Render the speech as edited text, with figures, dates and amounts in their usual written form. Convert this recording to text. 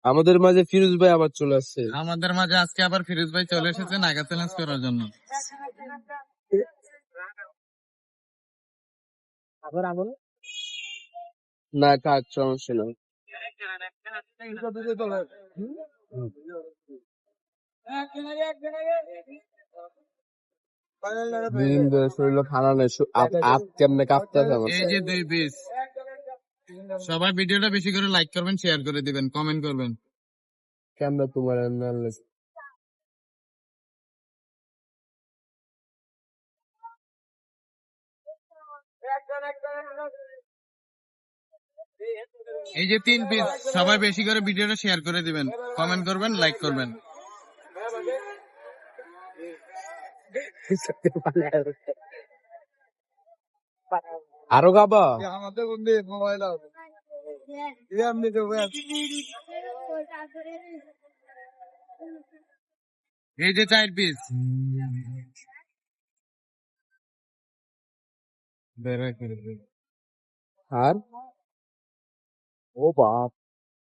আমাদের মাঝে ফিরোজ ভাই আবার চলে আসছে। আমাদের মাঝে আজকে আবার ফিরোজ ভাই চলে এসেছে নাগা চ্যালেঞ্জ করার জন্য। না কাজ সমস্যা নাই। দিন ধরে শরীরে খানা নেই, আপ কেমনে কাঁপতেছে আমার। এই যে 2 পিস, সবাই ভিডিওটা বেশি করে লাইক করবেন, শেয়ার করে দিবেন, কমেন্ট করবেন। কেমনে তোমার এই যে 3 পিস, সবাই বেশি করে ভিডিওটা শেয়ার করে দিবেন, কমেন্ট করবেন, লাইক করবেন। আরো খাবা? এই যে 4 পিস। আর ও বাপ